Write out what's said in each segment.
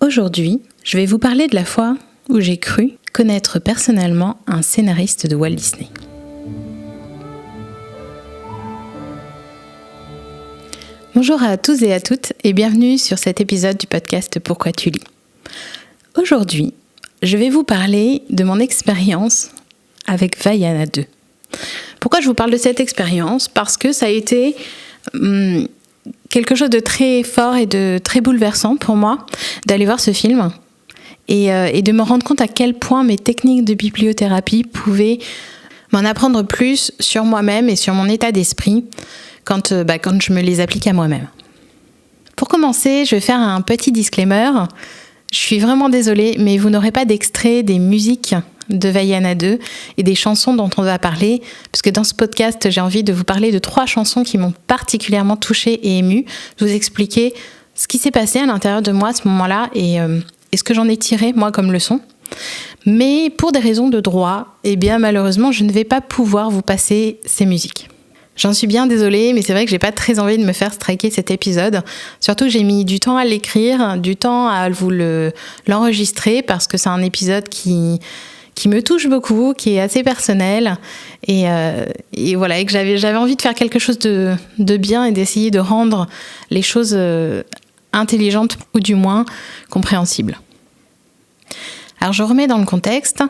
Aujourd'hui, je vais vous parler de la fois où j'ai cru connaître personnellement un scénariste de Walt Disney. Bonjour à tous et à toutes et bienvenue sur cet épisode du podcast Pourquoi tu lis. Aujourd'hui, je vais vous parler de mon expérience avec Vaiana 2. Pourquoi je vous parle de cette expérience ? Parce que ça a été quelque chose de très fort et de très bouleversant pour moi d'aller voir ce film et de me rendre compte à quel point mes techniques de bibliothérapie pouvaient m'en apprendre plus sur moi-même et sur mon état d'esprit quand je me les applique à moi-même. Pour commencer, je vais faire un petit disclaimer. Je suis vraiment désolée, mais vous n'aurez pas d'extrait des musiques de Vaiana 2 et des chansons dont on va parler, parce que dans ce podcast, j'ai envie de vous parler de 3 chansons qui m'ont particulièrement touchée et émue, de vous expliquer ce qui s'est passé à l'intérieur de moi à ce moment-là et ce que j'en ai tiré, moi, comme leçon. Mais pour des raisons de droit, malheureusement, je ne vais pas pouvoir vous passer ces musiques. J'en suis bien désolée, mais c'est vrai que j'ai pas très envie de me faire striker cet épisode. Surtout que j'ai mis du temps à l'écrire, du temps à vous l'enregistrer, parce que c'est un épisode qui me touche beaucoup, qui est assez personnel, et voilà, et que j'avais envie de faire quelque chose de bien et d'essayer de rendre les choses intelligentes ou du moins compréhensibles. Alors je remets dans le contexte.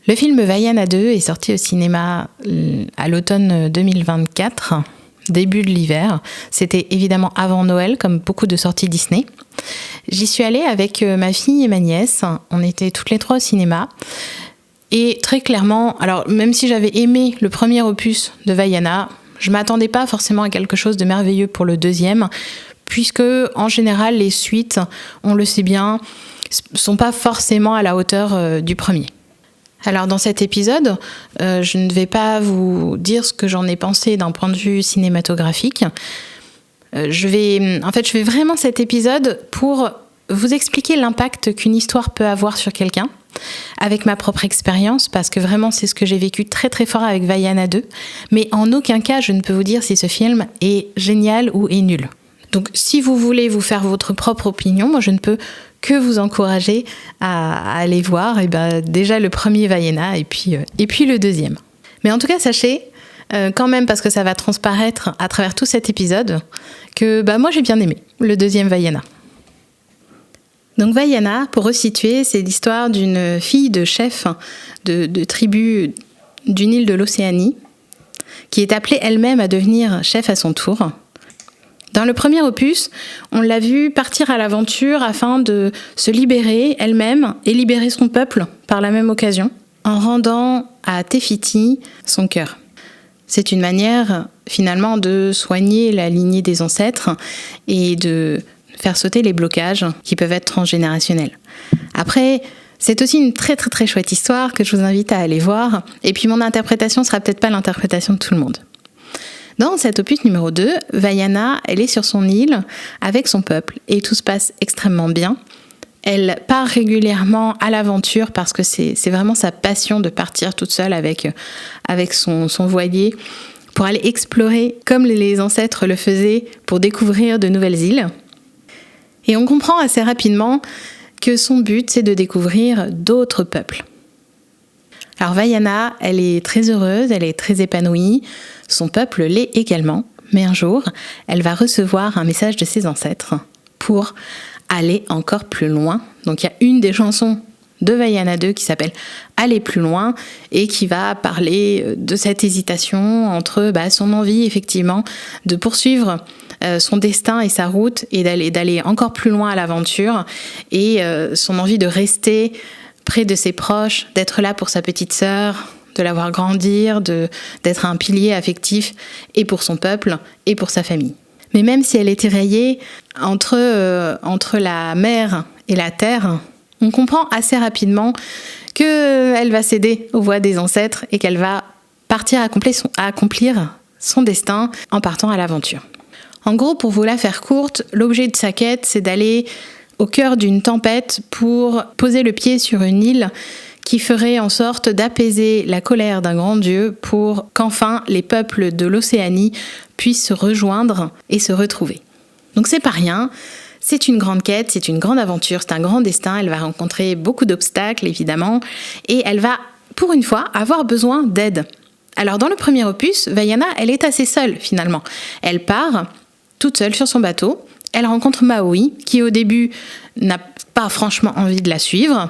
Le film Vaiana 2 est sorti au cinéma à l'automne 2024, début de l'hiver. C'était évidemment avant Noël, comme beaucoup de sorties Disney. J'y suis allée avec ma fille et ma nièce. On était toutes les 3 au cinéma. Et très clairement, alors même si j'avais aimé le premier opus de Vaiana, je ne m'attendais pas forcément à quelque chose de merveilleux pour le deuxième, puisque en général, les suites, on le sait bien, ne sont pas forcément à la hauteur du premier. Alors dans cet épisode, je ne vais pas vous dire ce que j'en ai pensé d'un point de vue cinématographique. Je vais vraiment cet épisode pour vous expliquer l'impact qu'une histoire peut avoir sur quelqu'un, avec ma propre expérience, parce que vraiment c'est ce que j'ai vécu très très fort avec Vaiana 2, mais en aucun cas je ne peux vous dire si ce film est génial ou est nul. Donc si vous voulez vous faire votre propre opinion, moi je ne peux que vous encourager à aller voir déjà le premier Vaiana et puis le deuxième. Mais en tout cas, sachez quand même, parce que ça va transparaître à travers tout cet épisode, que moi j'ai bien aimé le deuxième Vaiana. Donc Vaiana, pour resituer, c'est l'histoire d'une fille de chef de tribu d'une île de l'Océanie qui est appelée elle-même à devenir chef à son tour. Dans le premier opus, on l'a vue partir à l'aventure afin de se libérer elle-même et libérer son peuple par la même occasion, en rendant à Te Fiti son cœur. C'est une manière finalement de soigner la lignée des ancêtres et de faire sauter les blocages qui peuvent être transgénérationnels. Après, c'est aussi une très très très chouette histoire que je vous invite à aller voir, et puis mon interprétation sera peut-être pas l'interprétation de tout le monde. Dans cet opus numéro 2, Vaiana, elle est sur son île avec son peuple et tout se passe extrêmement bien. Elle part régulièrement à l'aventure parce que c'est vraiment sa passion de partir toute seule avec son voilier pour aller explorer comme les ancêtres le faisaient pour découvrir de nouvelles îles. Et on comprend assez rapidement que son but, c'est de découvrir d'autres peuples. Alors Vaiana, elle est très heureuse, elle est très épanouie, son peuple l'est également, mais un jour, elle va recevoir un message de ses ancêtres pour aller encore plus loin. Donc il y a une des chansons de Vaiana 2 qui s'appelle « Aller plus loin » et qui va parler de cette hésitation entre son envie effectivement de poursuivre son destin et sa route et d'aller encore plus loin à l'aventure et son envie de rester près de ses proches, d'être là pour sa petite sœur, de la voir grandir, d'être un pilier affectif et pour son peuple et pour sa famille. Mais même si elle est tiraillée entre la mer et la terre, on comprend assez rapidement qu'elle va céder aux voix des ancêtres et qu'elle va partir accomplir son destin en partant à l'aventure. En gros, pour vous la faire courte, l'objet de sa quête, c'est d'aller au cœur d'une tempête pour poser le pied sur une île qui ferait en sorte d'apaiser la colère d'un grand dieu pour qu'enfin les peuples de l'Océanie puissent se rejoindre et se retrouver. Donc c'est pas rien, C'est une grande quête, c'est une grande aventure, c'est un grand destin. Elle va rencontrer beaucoup d'obstacles, évidemment, et elle va, pour une fois, avoir besoin d'aide. Alors, dans le premier opus, Vaiana, elle est assez seule, finalement. Elle part toute seule sur son bateau. Elle rencontre Maui, qui au début n'a pas franchement envie de la suivre.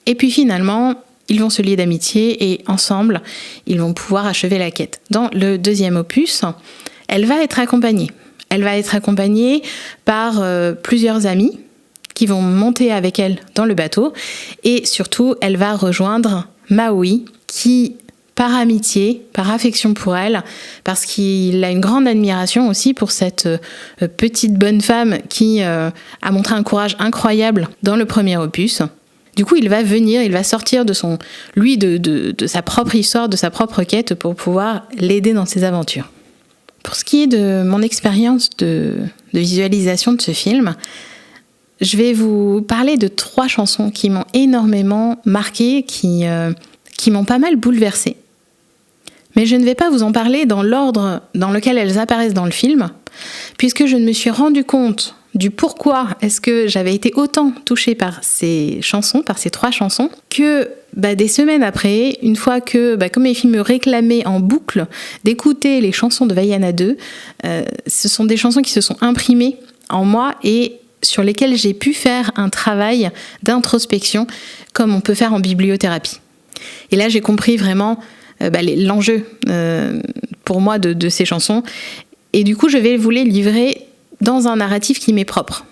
Et puis finalement, ils vont se lier d'amitié et ensemble, ils vont pouvoir achever la quête. Dans le deuxième opus, elle va être accompagnée. Elle va être accompagnée par plusieurs amis qui vont monter avec elle dans le bateau. Et surtout, elle va rejoindre Maui qui, par amitié, par affection pour elle, parce qu'il a une grande admiration aussi pour cette petite bonne femme qui a montré un courage incroyable dans le premier opus. Du coup, il va sortir de sa propre histoire, de sa propre quête pour pouvoir l'aider dans ses aventures. Pour ce qui est de mon expérience de visualisation de ce film, je vais vous parler de 3 chansons qui m'ont énormément marquée, qui m'ont pas mal bouleversée. Mais je ne vais pas vous en parler dans l'ordre dans lequel elles apparaissent dans le film, puisque je me suis rendu compte du pourquoi est-ce que j'avais été autant touchée par ces chansons, par ces 3 chansons, que des semaines après, une fois que, comme mes filles me réclamaient en boucle d'écouter les chansons de Vaiana 2, ce sont des chansons qui se sont imprimées en moi et sur lesquelles j'ai pu faire un travail d'introspection comme on peut faire en bibliothérapie. Et là, j'ai compris vraiment l'enjeu pour moi de ces chansons. Et du coup, je vais vous les livrer dans un narratif qui m'est propre,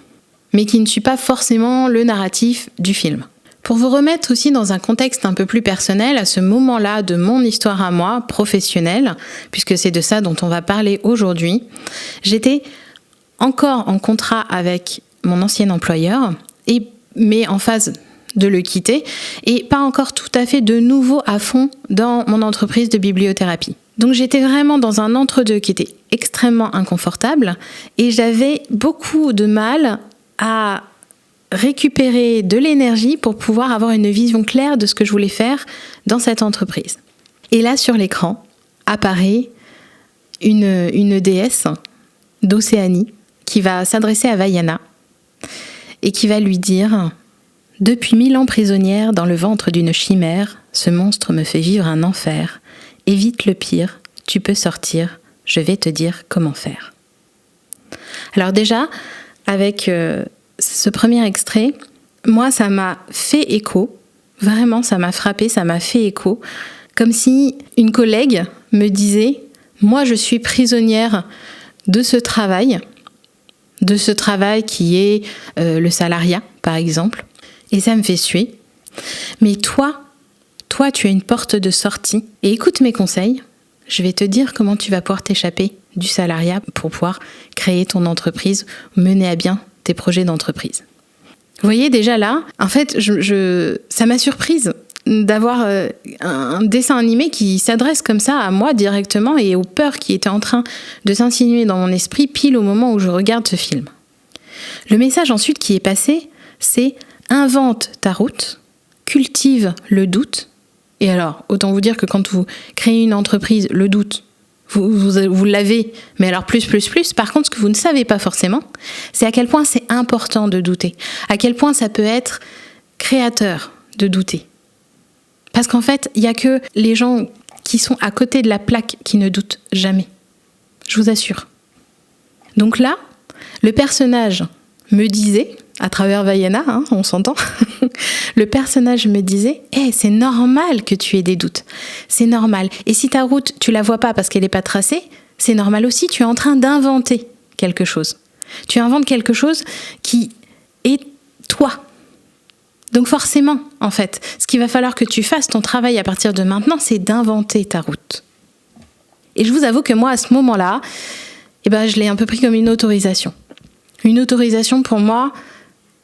mais qui ne suit pas forcément le narratif du film. Pour vous remettre aussi dans un contexte un peu plus personnel, à ce moment-là de mon histoire à moi, professionnelle, puisque c'est de ça dont on va parler aujourd'hui, j'étais encore en contrat avec mon ancien employeur, mais en phase de le quitter, et pas encore tout à fait de nouveau à fond dans mon entreprise de bibliothérapie. Donc j'étais vraiment dans un entre-deux qui était extrêmement inconfortable, et j'avais beaucoup de mal à récupérer de l'énergie pour pouvoir avoir une vision claire de ce que je voulais faire dans cette entreprise. Et là, sur l'écran, apparaît une déesse d'Océanie qui va s'adresser à Vaiana et qui va lui dire « Depuis 1000 ans prisonnière dans le ventre d'une chimère, ce monstre me fait vivre un enfer. Évite le pire, tu peux sortir, je vais te dire comment faire. » Alors déjà, avec ce premier extrait, moi ça m'a fait écho, vraiment ça m'a frappé, ça m'a fait écho, comme si une collègue me disait « Moi je suis prisonnière de ce travail qui est le salariat par exemple, et ça me fait suer. Mais toi tu as une porte de sortie et écoute mes conseils, je vais te dire comment tu vas pouvoir t'échapper du salariat pour pouvoir créer ton entreprise, mener à bien tes projets d'entreprise. » Vous voyez déjà là, en fait, ça m'a surprise d'avoir un dessin animé qui s'adresse comme ça à moi directement et aux peurs qui étaient en train de s'insinuer dans mon esprit pile au moment où je regarde ce film. Le message ensuite qui est passé, c'est « Invente ta route, cultive le doute ». Et alors, autant vous dire que quand vous créez une entreprise, le doute, vous l'avez, mais alors plus. Par contre, ce que vous ne savez pas forcément, c'est à quel point c'est important de douter, à quel point ça peut être créateur de douter. Parce qu'en fait, il n'y a que les gens qui sont à côté de la plaque qui ne doutent jamais. Je vous assure. Donc là, le personnage me disait, à travers Vaiana, on s'entend, le personnage me disait « c'est normal que tu aies des doutes, c'est normal. Et si ta route, tu la vois pas parce qu'elle n'est pas tracée, c'est normal aussi, tu es en train d'inventer quelque chose. Tu inventes quelque chose qui est toi. Donc forcément, en fait, ce qu'il va falloir que tu fasses ton travail à partir de maintenant, c'est d'inventer ta route. » Et je vous avoue que moi, à ce moment-là, je l'ai un peu pris comme une autorisation. Une autorisation pour moi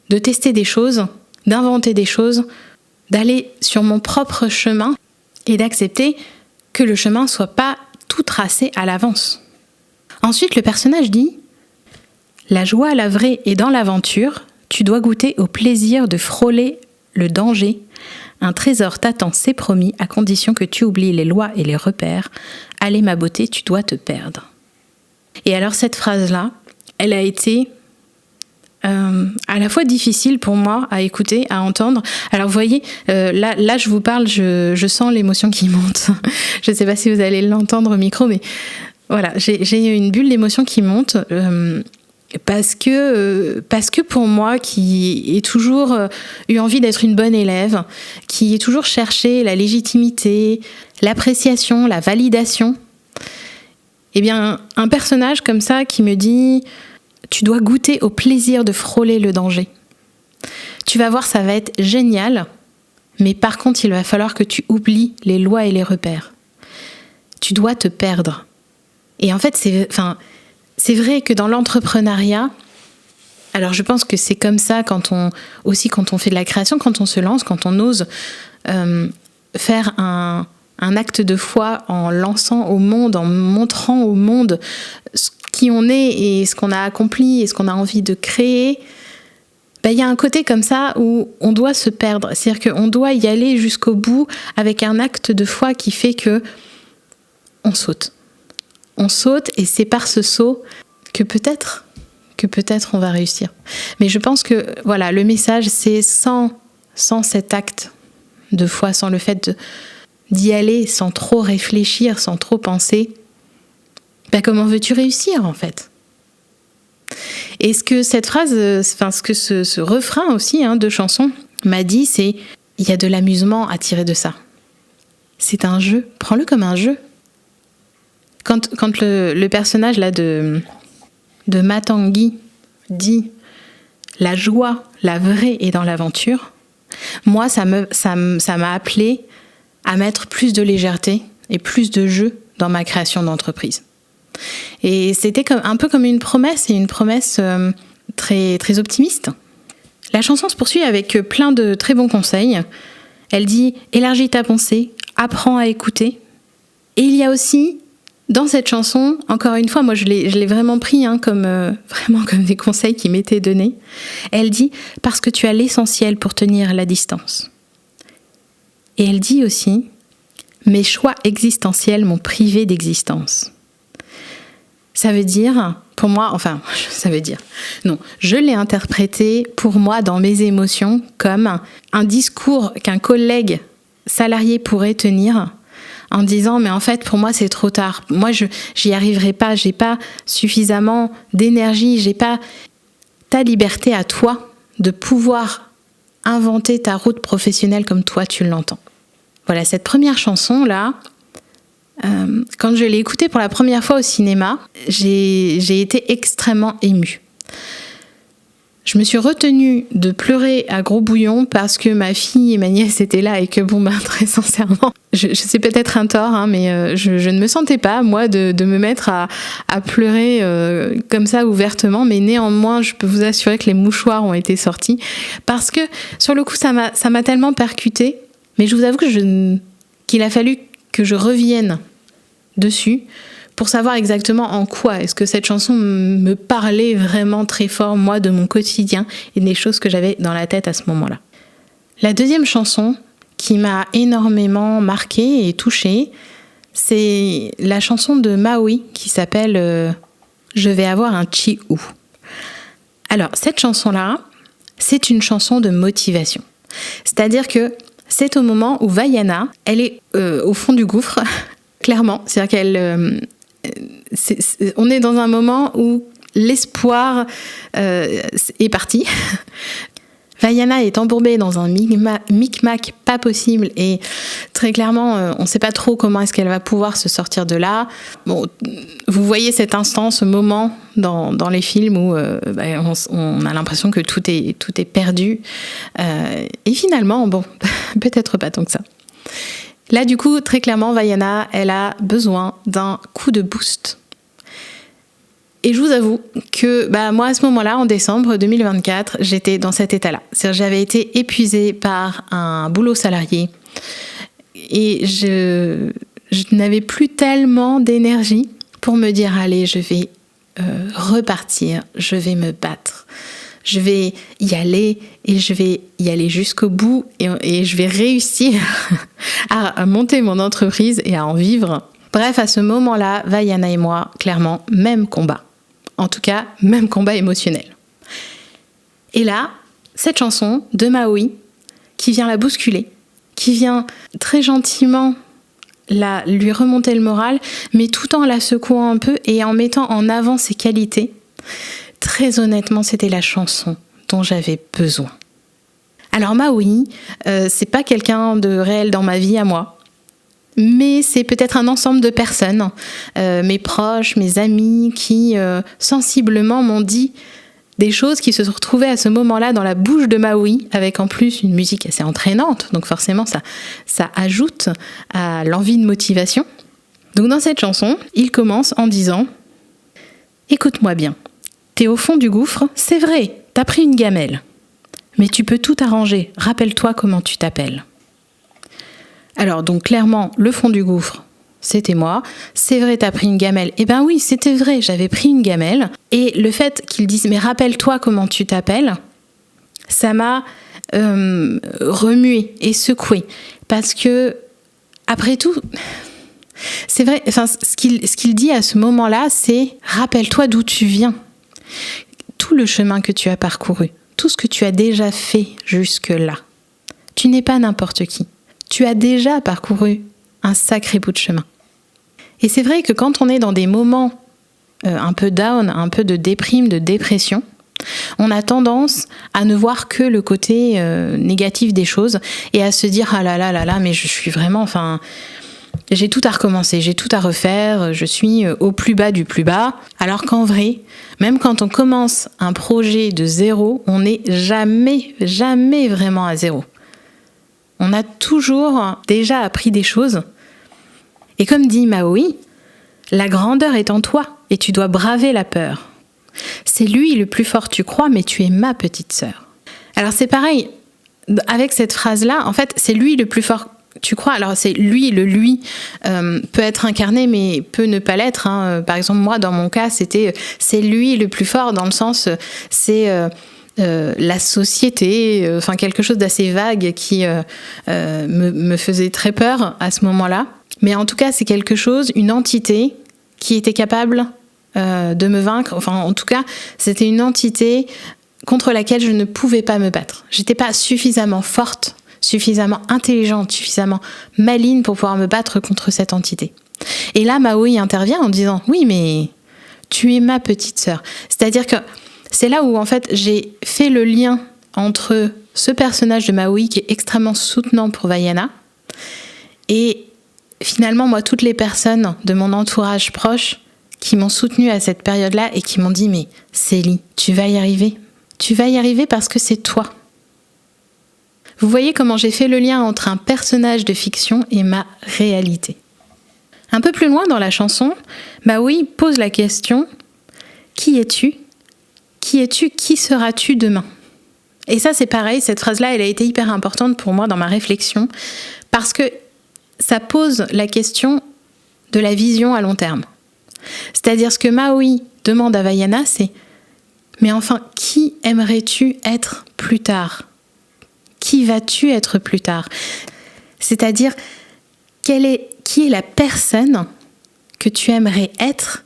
de tester des choses, d'inventer des choses, d'aller sur mon propre chemin et d'accepter que le chemin ne soit pas tout tracé à l'avance. Ensuite, le personnage dit « La joie, la vraie, est dans l'aventure. Tu dois goûter au plaisir de frôler le danger. Un trésor t'attend, c'est promis, à condition que tu oublies les lois et les repères. Allez, ma beauté, tu dois te perdre. » Et alors cette phrase-là, elle a été à la fois difficile pour moi à écouter, à entendre. Alors vous voyez, là je vous parle, je sens l'émotion qui monte. Je ne sais pas si vous allez l'entendre au micro, mais voilà, j'ai une bulle d'émotion qui monte parce que pour moi, qui ai toujours eu envie d'être une bonne élève, qui ai toujours cherché la légitimité, l'appréciation, la validation, eh bien, un personnage comme ça qui me dit... Tu dois goûter au plaisir de frôler le danger. Tu vas voir, ça va être génial, mais par contre, il va falloir que tu oublies les lois et les repères. Tu dois te perdre. Et en fait, c'est vrai que dans l'entrepreneuriat, alors je pense que c'est comme ça quand on fait de la création, quand on se lance, quand on ose faire un acte de foi en lançant au monde, en montrant au monde qui on est et ce qu'on a accompli et ce qu'on a envie de créer, il y a un côté comme ça où on doit se perdre. C'est-à-dire qu'on doit y aller jusqu'au bout avec un acte de foi qui fait que on saute. On saute et c'est par ce saut que peut-être on va réussir. Mais je pense que voilà, le message, c'est sans cet acte de foi, sans le fait d'y aller, sans trop réfléchir, sans trop penser, comment veux-tu réussir en fait ? Et ce que cette phrase, ce que ce refrain aussi de chanson m'a dit, c'est il y a de l'amusement à tirer de ça. C'est un jeu, prends-le comme un jeu. Quand le personnage là de Matangi dit la joie, la vraie est dans l'aventure, moi ça m'a appelé à mettre plus de légèreté et plus de jeu dans ma création d'entreprise. Et c'était un peu comme une promesse, et une promesse très, très optimiste. La chanson se poursuit avec plein de très bons conseils. Elle dit « Élargis ta pensée, apprends à écouter ». Et il y a aussi, dans cette chanson, encore une fois, moi je l'ai vraiment pris comme des conseils qui m'étaient donnés. Elle dit « Parce que tu as l'essentiel pour tenir la distance ». Et elle dit aussi « Mes choix existentiels m'ont privé d'existence ». Ça veut dire, pour moi, non, je l'ai interprété pour moi dans mes émotions comme un discours qu'un collègue salarié pourrait tenir en disant mais en fait pour moi c'est trop tard, moi j'y arriverai pas, j'ai pas suffisamment d'énergie, j'ai pas ta liberté à toi de pouvoir inventer ta route professionnelle comme toi tu l'entends. Voilà, cette première chanson là, quand je l'ai écoutée pour la première fois au cinéma, j'ai été extrêmement émue. Je me suis retenue de pleurer à gros bouillons parce que ma fille et ma nièce étaient là et que très sincèrement, je sais peut-être un tort, mais je ne me sentais pas, moi, de me mettre à pleurer comme ça ouvertement, mais néanmoins, je peux vous assurer que les mouchoirs ont été sortis parce que, sur le coup, ça m'a tellement percutée, mais je vous avoue qu'il a fallu que je revienne dessus pour savoir exactement en quoi est-ce que cette chanson me parlait vraiment très fort, moi, de mon quotidien et des choses que j'avais dans la tête à ce moment-là. La deuxième chanson qui m'a énormément marquée et touchée, c'est la chanson de Maui qui s'appelle « Je vais avoir un chi-ou ». Alors, cette chanson-là, c'est une chanson de motivation. C'est-à-dire que c'est au moment où Vaiana, elle est au fond du gouffre, clairement. C'est-à-dire on est dans un moment où l'espoir est parti. Vaiana est embourbée dans un micmac pas possible et très clairement, on ne sait pas trop comment est-ce qu'elle va pouvoir se sortir de là. Bon, vous voyez cet instant, ce moment dans les films où on a l'impression que tout est perdu. Et finalement, bon, peut-être pas tant que ça. Là, du coup, très clairement, Vaiana, elle a besoin d'un coup de boost. Et je vous avoue que moi, à ce moment-là, en décembre 2024, j'étais dans cet état-là. C'est-à-dire, j'avais été épuisée par un boulot salarié et je n'avais plus tellement d'énergie pour me dire « Allez, je vais repartir, je vais me battre. Je vais y aller et je vais y aller jusqu'au bout et je vais réussir à monter mon entreprise et à en vivre. » Bref, à ce moment-là, Vaiana et moi, clairement, même combat. En tout cas, même combat émotionnel. Et là, cette chanson de Maui qui vient la bousculer, qui vient très gentiment lui remonter le moral, mais tout en la secouant un peu et en mettant en avant ses qualités. Très honnêtement, c'était la chanson dont j'avais besoin. Alors Maui, c'est pas quelqu'un de réel dans ma vie à moi, mais c'est peut-être un ensemble de personnes, mes proches, mes amis, qui sensiblement m'ont dit des choses qui se sont retrouvées à ce moment-là dans la bouche de Maui, avec en plus une musique assez entraînante, donc forcément ça ajoute à l'envie de motivation. Donc dans cette chanson, il commence en disant « Écoute-moi bien, t'es au fond du gouffre, c'est vrai, t'as pris une gamelle. Mais tu peux tout arranger, rappelle-toi comment tu t'appelles. » Alors donc clairement, le fond du gouffre, c'était moi. C'est vrai, t'as pris une gamelle. Eh ben oui, c'était vrai, j'avais pris une gamelle. Et le fait qu'ils disent « mais rappelle-toi comment tu t'appelles », ça m'a remué et secoué. Parce que, après tout, c'est vrai, enfin, ce qu'il dit à ce moment-là, c'est « rappelle-toi d'où tu viens. Tout le chemin que tu as parcouru, tout ce que tu as déjà fait jusque-là. Tu n'es pas n'importe qui. Tu as déjà parcouru un sacré bout de chemin. » Et c'est vrai que quand on est dans des moments un peu down, un peu de déprime, de dépression, on a tendance à ne voir que le côté négatif des choses et à se dire « ah là là là là, mais je suis vraiment, enfin, j'ai tout à recommencer, j'ai tout à refaire, je suis au plus bas du plus bas. » Alors qu'en vrai, même quand on commence un projet de zéro, on n'est jamais vraiment à zéro. On a toujours déjà appris des choses. Et comme dit Maui, la grandeur est en toi et tu dois braver la peur. C'est lui le plus fort, tu crois, mais tu es ma petite sœur. Alors c'est pareil, avec cette phrase-là, en fait, c'est lui le plus fort, tu crois. Alors c'est lui, le lui peut être incarné, mais peut ne pas l'être. Hein. Par exemple, moi, dans mon cas, c'est lui le plus fort dans le sens, c'est la société, enfin quelque chose d'assez vague qui me faisait très peur à ce moment-là. Mais en tout cas, c'est quelque chose, une entité qui était capable de me vaincre. Enfin, en tout cas, c'était une entité contre laquelle je ne pouvais pas me battre. J'étais pas suffisamment forte, suffisamment intelligente, suffisamment maligne pour pouvoir me battre contre cette entité. Et là, Maui intervient en disant « oui, mais tu es ma petite sœur ». C'est-à-dire que c'est là où, en fait, j'ai fait le lien entre ce personnage de Maui qui est extrêmement soutenant pour Vaiana et finalement, moi, toutes les personnes de mon entourage proche qui m'ont soutenue à cette période-là et qui m'ont dit « mais Célie, tu vas y arriver. Tu vas y arriver parce que c'est toi. » Vous voyez comment j'ai fait le lien entre un personnage de fiction et ma réalité. Un peu plus loin dans la chanson, Maui pose la question « Qui es-tu ? Qui es-tu ? Qui seras-tu demain ?» Et ça, c'est pareil, cette phrase-là, elle a été hyper importante pour moi dans ma réflexion parce que ça pose la question de la vision à long terme. C'est-à-dire ce que Maui demande à Vaiana, c'est « mais enfin, qui aimerais-tu être plus tard ? Qui vas-tu être plus tard ?» C'est-à-dire, qui est la personne que tu aimerais être ?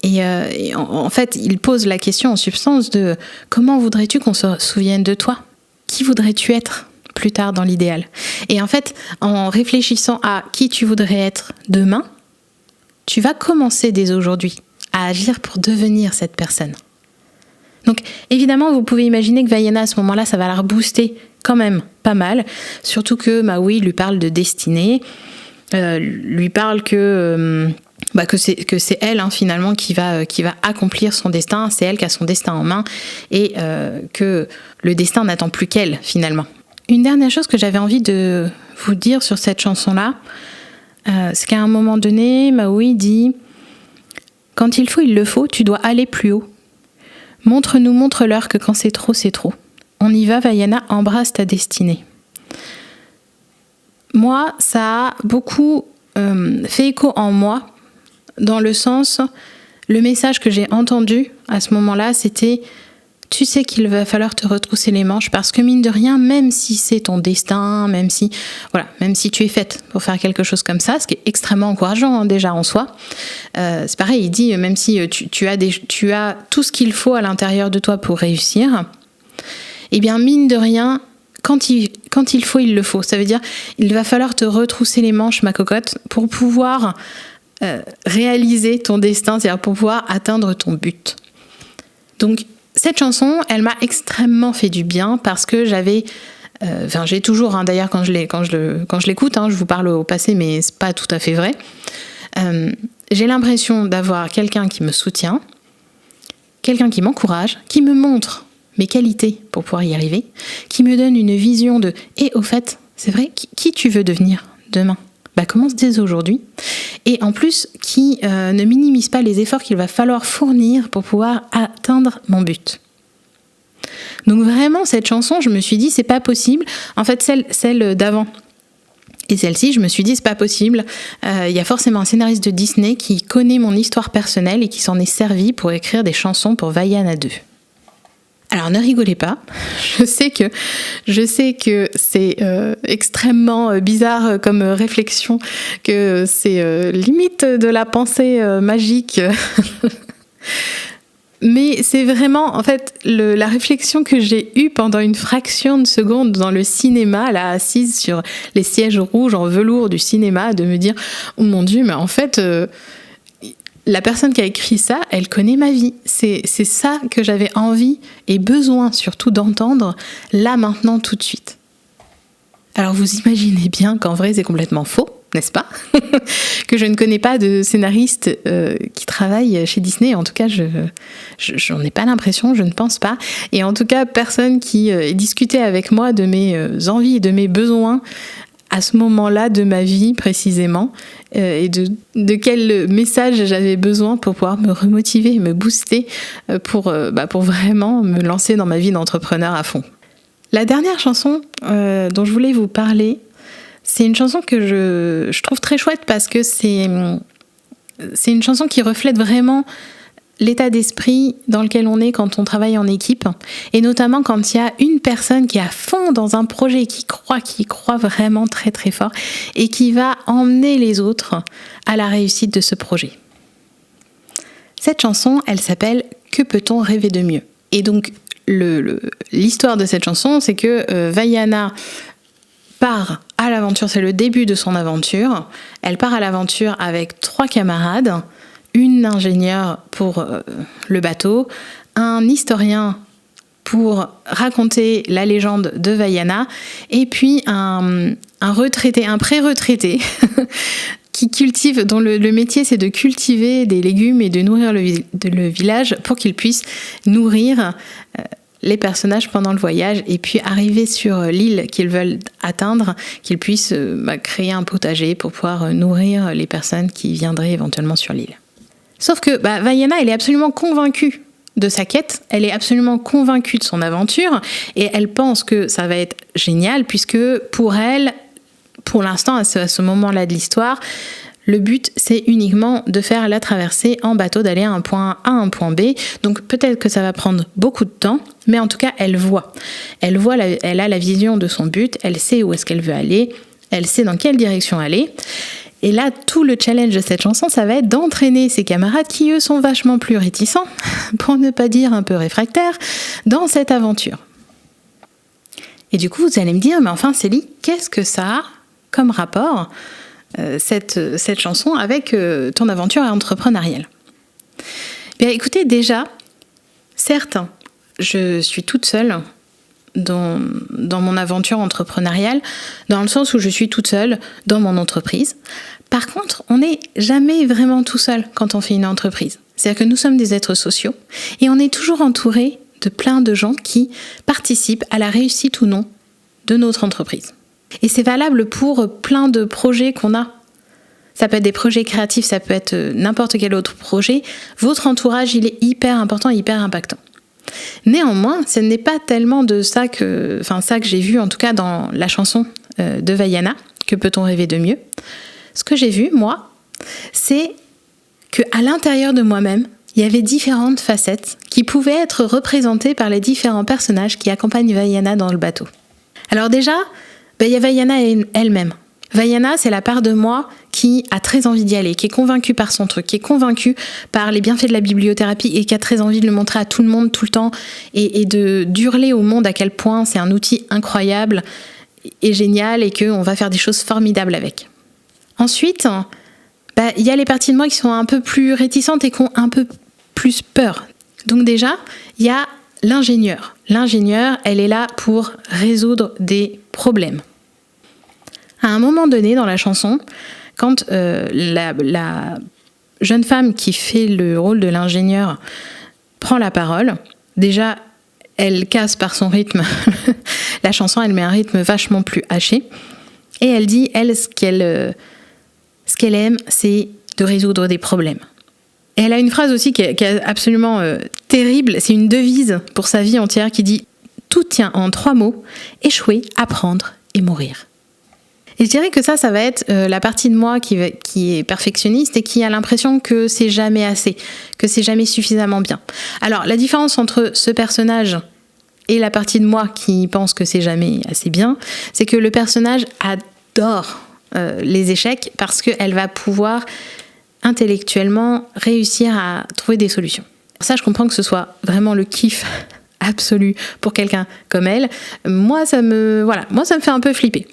Et en fait, il pose la question en substance de « comment voudrais-tu qu'on se souvienne de toi ? Qui voudrais-tu être ? » plus tard dans l'idéal. Et en fait, en réfléchissant à qui tu voudrais être demain, tu vas commencer dès aujourd'hui à agir pour devenir cette personne. Donc évidemment, vous pouvez imaginer que Vaiana, à ce moment-là, ça va la rebooster quand même pas mal, surtout que Maui lui parle de destinée, lui parle que c'est elle finalement qui va accomplir son destin, c'est elle qui a son destin en main et que le destin n'attend plus qu'elle finalement. Une dernière chose que j'avais envie de vous dire sur cette chanson-là, c'est qu'à un moment donné, Maui dit « Quand il le faut, tu dois aller plus haut. Montre-leur que quand c'est trop, c'est trop. On y va, Vaiana, embrasse ta destinée. » Moi, ça a beaucoup fait écho en moi, dans le sens, le message que j'ai entendu à ce moment-là, c'était « Tu sais qu'il va falloir te retrousser les manches parce que mine de rien, même si c'est ton destin, même si tu es faite pour faire quelque chose comme ça, ce qui est extrêmement encourageant déjà en soi, c'est pareil, il dit même si tu as tout ce qu'il faut à l'intérieur de toi pour réussir, eh bien mine de rien, quand il faut, il le faut. Ça veut dire il va falloir te retrousser les manches, ma cocotte, pour pouvoir réaliser ton destin, c'est-à-dire pour pouvoir atteindre ton but. Donc cette chanson, elle m'a extrêmement fait du bien parce que j'ai toujours, d'ailleurs quand je l'écoute, je vous parle au passé, mais c'est pas tout à fait vrai. J'ai l'impression d'avoir quelqu'un qui me soutient, quelqu'un qui m'encourage, qui me montre mes qualités pour pouvoir y arriver, qui me donne une vision de « Et au fait, c'est vrai, qui tu veux devenir demain ?» Commence dès aujourd'hui. Et en plus, qui ne minimise pas les efforts qu'il va falloir fournir pour pouvoir atteindre mon but. Donc vraiment, cette chanson, je me suis dit, c'est pas possible. En fait, celle d'avant et celle-ci, je me suis dit, c'est pas possible. Il y a forcément un scénariste de Disney qui connaît mon histoire personnelle et qui s'en est servi pour écrire des chansons pour Vaiana 2. Alors ne rigolez pas, je sais que c'est extrêmement bizarre comme réflexion, que c'est limite de la pensée magique. Mais c'est vraiment, en fait, la réflexion que j'ai eue pendant une fraction de seconde dans le cinéma, là, assise sur les sièges rouges en velours du cinéma, de me dire « Oh mon Dieu, mais en fait, la personne qui a écrit ça, elle connaît ma vie. C'est ça que j'avais envie et besoin surtout d'entendre, là, maintenant, tout de suite. » Alors vous imaginez bien qu'en vrai, c'est complètement faux, n'est-ce pas ? Que je ne connais pas de scénariste qui travaille chez Disney. En tout cas, j'en ai pas l'impression, je ne pense pas. Et en tout cas, personne qui ait discuté avec moi de mes envies et de mes besoins à ce moment-là de ma vie précisément, et de quel message j'avais besoin pour pouvoir me remotiver, me booster pour vraiment me lancer dans ma vie d'entrepreneur à fond. La dernière chanson dont je voulais vous parler, c'est une chanson que je trouve très chouette parce que c'est une chanson qui reflète vraiment l'état d'esprit dans lequel on est quand on travaille en équipe, et notamment quand il y a une personne qui est à fond dans un projet, qui croit vraiment très très fort et qui va emmener les autres à la réussite de ce projet. Cette chanson, elle s'appelle « Que peut-on rêver de mieux ?» Et donc l'histoire de cette chanson, c'est que Vaiana part à l'aventure, c'est le début de son aventure. Elle part à l'aventure avec 3 camarades, une ingénieure pour le bateau, un historien pour raconter la légende de Vaiana, et puis un pré-retraité qui cultive, dont le métier c'est de cultiver des légumes et de nourrir le village pour qu'il puisse nourrir les personnages pendant le voyage, et puis arriver sur l'île qu'ils veulent atteindre, qu'ils puissent créer un potager pour pouvoir nourrir les personnes qui viendraient éventuellement sur l'île. Sauf que Vaiana, elle est absolument convaincue de sa quête, elle est absolument convaincue de son aventure, et elle pense que ça va être génial, puisque pour elle, pour l'instant, à ce moment-là de l'histoire, le but, c'est uniquement de faire la traversée en bateau, d'aller à un point A à un point B. Donc peut-être que ça va prendre beaucoup de temps, mais en tout cas, elle voit. Elle a la vision de son but, elle sait où est-ce qu'elle veut aller, elle sait dans quelle direction aller. Et là, tout le challenge de cette chanson, ça va être d'entraîner ses camarades qui, eux, sont vachement plus réticents, pour ne pas dire un peu réfractaires, dans cette aventure. Et du coup, vous allez me dire, mais enfin, Célie, qu'est-ce que ça a comme rapport, cette chanson, avec ton aventure entrepreneuriale ? Bien, écoutez, déjà, certes, je suis toute seule dans mon aventure entrepreneuriale, dans le sens où je suis toute seule dans mon entreprise. Par contre, on n'est jamais vraiment tout seul quand on fait une entreprise. C'est-à-dire que nous sommes des êtres sociaux et on est toujours entouré de plein de gens qui participent à la réussite ou non de notre entreprise. Et c'est valable pour plein de projets qu'on a. Ça peut être des projets créatifs, ça peut être n'importe quel autre projet. Votre entourage, il est hyper important, hyper impactant. Néanmoins, ce n'est pas tellement de ça que j'ai vu, en tout cas dans la chanson de Vaiana, Que peut-on rêver de mieux ? Ce que j'ai vu, moi, c'est qu'à l'intérieur de moi-même, il y avait différentes facettes qui pouvaient être représentées par les différents personnages qui accompagnent Vaiana dans le bateau. Alors déjà, il y a Vaiana elle-même. Vaiana, c'est la part de moi qui a très envie d'y aller, qui est convaincu par son truc, qui est convaincu par les bienfaits de la bibliothérapie et qui a très envie de le montrer à tout le monde tout le temps et d'hurler au monde à quel point c'est un outil incroyable et génial et qu'on va faire des choses formidables avec. Ensuite, il y a les parties de moi qui sont un peu plus réticentes et qui ont un peu plus peur. Donc déjà, il y a l'ingénieur. L'ingénieur, elle est là pour résoudre des problèmes. À un moment donné dans la chanson, quand la jeune femme qui fait le rôle de l'ingénieur prend la parole, déjà, elle casse par son rythme la chanson, elle met un rythme vachement plus haché. Et elle dit, elle, ce qu'elle aime, c'est de résoudre des problèmes. Et elle a une phrase aussi qui est absolument terrible, c'est une devise pour sa vie entière qui dit « Tout tient en 3 mots, échouer, apprendre et mourir ». Et je dirais que ça va être la partie de moi qui est perfectionniste et qui a l'impression que c'est jamais assez, que c'est jamais suffisamment bien. Alors, la différence entre ce personnage et la partie de moi qui pense que c'est jamais assez bien, c'est que le personnage adore les échecs parce qu'elle va pouvoir intellectuellement réussir à trouver des solutions. Ça, je comprends que ce soit vraiment le kiff absolu pour quelqu'un comme elle. Moi, ça me fait un peu flipper.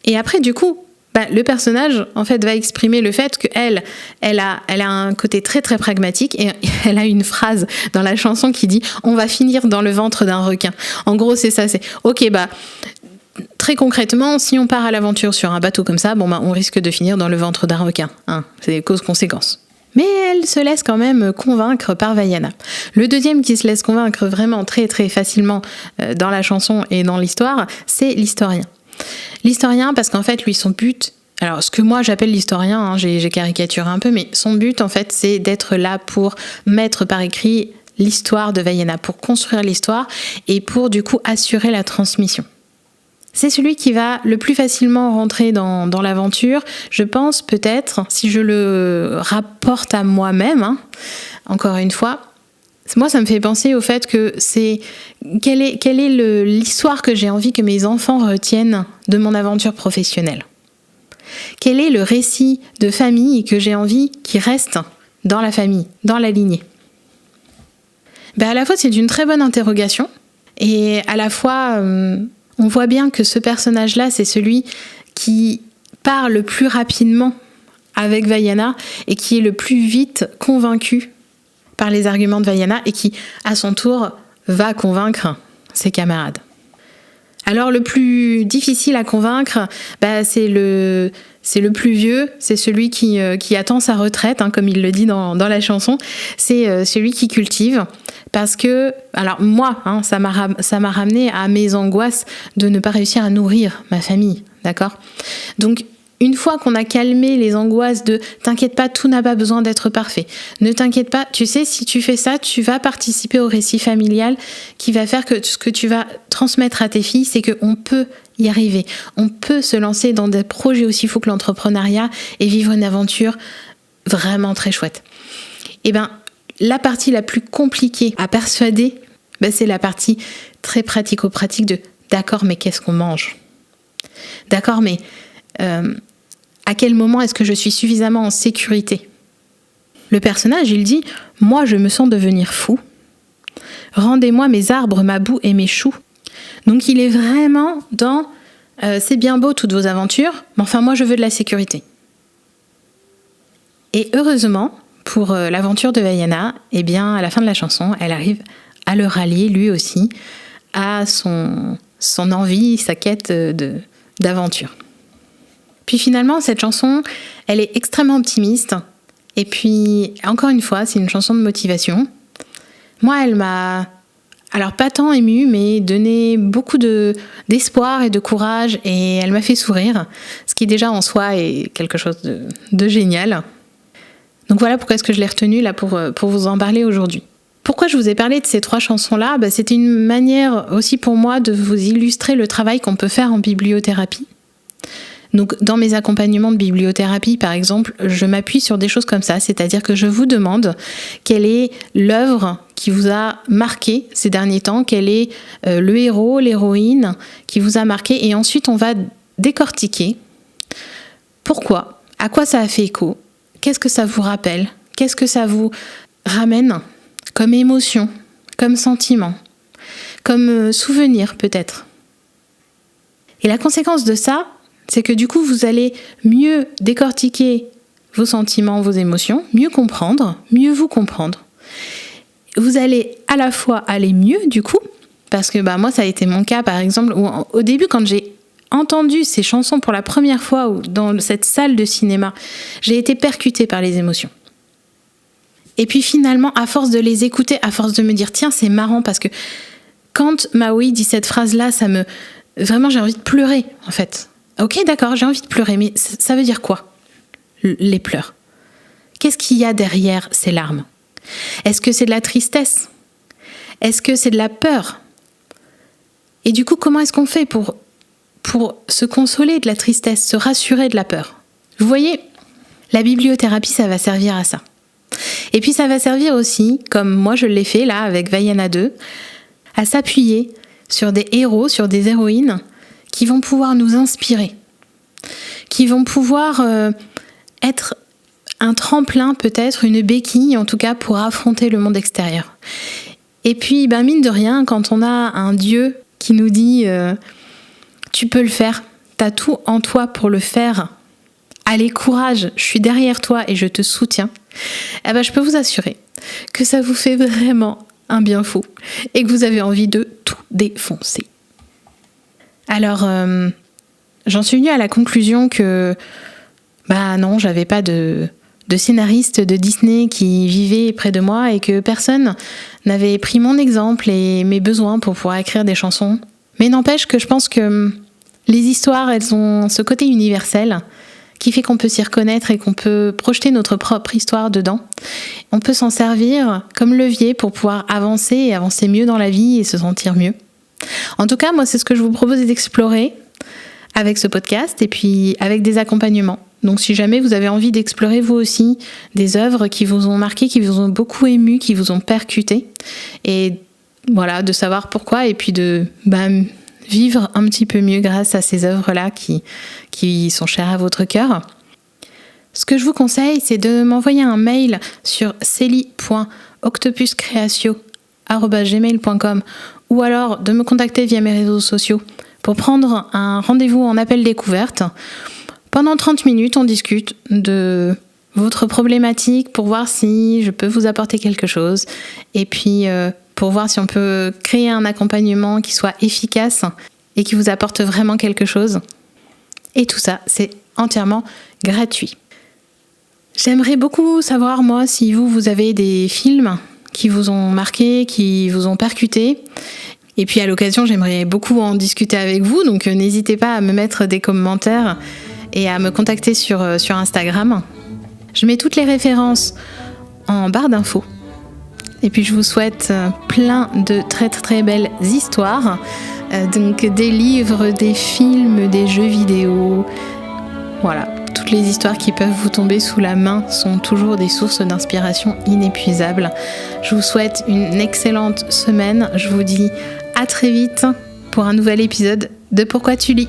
Et après, du coup, le personnage, en fait, va exprimer le fait qu'elle a un côté très, très pragmatique et elle a une phrase dans la chanson qui dit « On va finir dans le ventre d'un requin ». En gros, c'est ça, c'est « Ok, très concrètement, si on part à l'aventure sur un bateau comme ça, on risque de finir dans le ventre d'un requin. Hein, c'est cause-conséquence. » Mais elle se laisse quand même convaincre par Vaiana. Le deuxième qui se laisse convaincre vraiment très, très facilement dans la chanson et dans l'histoire, c'est l'historien. L'historien, parce qu'en fait, lui, son but, alors ce que moi j'appelle l'historien, j'ai caricaturé un peu, mais son but, en fait, c'est d'être là pour mettre par écrit l'histoire de Vaiana, pour construire l'histoire et pour, du coup, assurer la transmission. C'est celui qui va le plus facilement rentrer dans l'aventure, je pense peut-être, si je le rapporte à moi-même, encore une fois. Moi, ça me fait penser au fait que quelle est l'histoire que j'ai envie que mes enfants retiennent de mon aventure professionnelle. Quel est le récit de famille que j'ai envie qu'il reste dans la famille, dans la lignée. À la fois, c'est une très bonne interrogation et à la fois, on voit bien que ce personnage-là, c'est celui qui part le plus rapidement avec Vaiana et qui est le plus vite convaincu par les arguments de Vaiana et qui, à son tour, va convaincre ses camarades. Alors, le plus difficile à convaincre, c'est le plus vieux, c'est celui qui attend sa retraite, comme il le dit dans la chanson. C'est celui qui cultive. Parce que, alors moi, ça m'a ramené à mes angoisses de ne pas réussir à nourrir ma famille, d'accord ? Donc, une fois qu'on a calmé les angoisses de « t'inquiète pas, tout n'a pas besoin d'être parfait », ne t'inquiète pas, tu sais, si tu fais ça, tu vas participer au récit familial qui va faire que ce que tu vas transmettre à tes filles, c'est qu'on peut y arriver. On peut se lancer dans des projets aussi fous que l'entrepreneuriat et vivre une aventure vraiment très chouette. La partie la plus compliquée à persuader, c'est la partie très pratico-pratique de « d'accord, mais qu'est-ce qu'on mange ? D'accord, mais à quel moment est-ce que je suis suffisamment en sécurité ?» Le personnage, il dit « Moi, je me sens devenir fou. Rendez-moi mes arbres, ma boue et mes choux. » Donc, il est vraiment dans c'est bien beau toutes vos aventures, mais enfin, moi, je veux de la sécurité. Et heureusement, pour l'aventure de Vaiana, à la fin de la chanson, elle arrive à le rallier, lui aussi, à son envie, sa quête d'aventure. Puis finalement, cette chanson, elle est extrêmement optimiste. Et puis, encore une fois, c'est une chanson de motivation. Moi, elle m'a, alors pas tant émue, mais donné beaucoup d'espoir et de courage. Et elle m'a fait sourire, ce qui déjà en soi est quelque chose de génial. Donc voilà pourquoi est-ce que je l'ai retenue là pour vous en parler aujourd'hui. Pourquoi je vous ai parlé de ces 3 chansons-là ? C'était une manière aussi pour moi de vous illustrer le travail qu'on peut faire en bibliothérapie. Donc dans mes accompagnements de bibliothérapie, par exemple, je m'appuie sur des choses comme ça, c'est-à-dire que je vous demande quelle est l'œuvre qui vous a marqué ces derniers temps, quel est le héros, l'héroïne qui vous a marqué, et ensuite on va décortiquer pourquoi, À quoi ça a fait écho? Qu'est-ce que ça vous rappelle? Qu'est-ce que ça vous ramène comme émotion, comme sentiment, comme souvenir peut-être? Et la conséquence de ça, c'est que du coup, vous allez mieux décortiquer vos sentiments, vos émotions, mieux comprendre, mieux vous comprendre. Vous allez à la fois aller mieux du coup, parce que moi ça a été mon cas par exemple, où au début quand j'ai entendu ces chansons pour la première fois ou dans cette salle de cinéma, j'ai été percutée par les émotions. Et puis finalement, à force de les écouter, à force de me dire tiens c'est marrant parce que quand Maui dit cette phrase-là, vraiment j'ai envie de pleurer en fait. Ok d'accord, j'ai envie de pleurer, mais ça veut dire quoi les pleurs? Qu'est-ce qu'il y a derrière ces larmes? Est-ce que c'est de la tristesse? Est-ce que c'est de la peur? Et du coup, comment est-ce qu'on fait pour se consoler de la tristesse, se rassurer de la peur? Vous voyez, la bibliothérapie, ça va servir à ça. Et puis ça va servir aussi, comme moi je l'ai fait là avec Vaiana 2, à s'appuyer sur des héros, sur des héroïnes qui vont pouvoir nous inspirer, qui vont pouvoir être un tremplin peut-être, une béquille en tout cas pour affronter le monde extérieur. Et puis mine de rien, quand on a un Dieu qui nous dit tu peux le faire, t'as tout en toi pour le faire, allez courage, je suis derrière toi et je te soutiens, je peux vous assurer que ça vous fait vraiment un bien fou et que vous avez envie de tout défoncer. Alors j'en suis venue à la conclusion que non, j'avais pas de scénaristes de Disney qui vivaient près de moi et que personne n'avait pris mon exemple et mes besoins pour pouvoir écrire des chansons. Mais n'empêche que je pense que les histoires, elles ont ce côté universel qui fait qu'on peut s'y reconnaître et qu'on peut projeter notre propre histoire dedans. On peut s'en servir comme levier pour pouvoir avancer et avancer mieux dans la vie et se sentir mieux. En tout cas, moi, c'est ce que je vous propose d'explorer avec ce podcast et puis avec des accompagnements. Donc si jamais vous avez envie d'explorer vous aussi des œuvres qui vous ont marqué, qui vous ont beaucoup ému, qui vous ont percuté, et voilà, de savoir pourquoi et puis de vivre un petit peu mieux grâce à ces œuvres-là qui sont chères à votre cœur. Ce que je vous conseille, c'est de m'envoyer un mail sur celi.octopuscreatio@gmail.com ou alors de me contacter via mes réseaux sociaux pour prendre un rendez-vous en appel découverte. Pendant 30 minutes, on discute de votre problématique pour voir si je peux vous apporter quelque chose et puis pour voir si on peut créer un accompagnement qui soit efficace et qui vous apporte vraiment quelque chose. Et tout ça, c'est entièrement gratuit. J'aimerais beaucoup savoir, moi, si vous avez des films qui vous ont marqué, qui vous ont percuté. Et puis à l'occasion, j'aimerais beaucoup en discuter avec vous, donc n'hésitez pas à me mettre des commentaires et à me contacter sur Instagram. Je mets toutes les références en barre d'infos. Et puis je vous souhaite plein de très très belles histoires. Donc des livres, des films, des jeux vidéo. Voilà, toutes les histoires qui peuvent vous tomber sous la main sont toujours des sources d'inspiration inépuisables. Je vous souhaite une excellente semaine. Je vous dis à très vite pour un nouvel épisode de Pourquoi tu lis.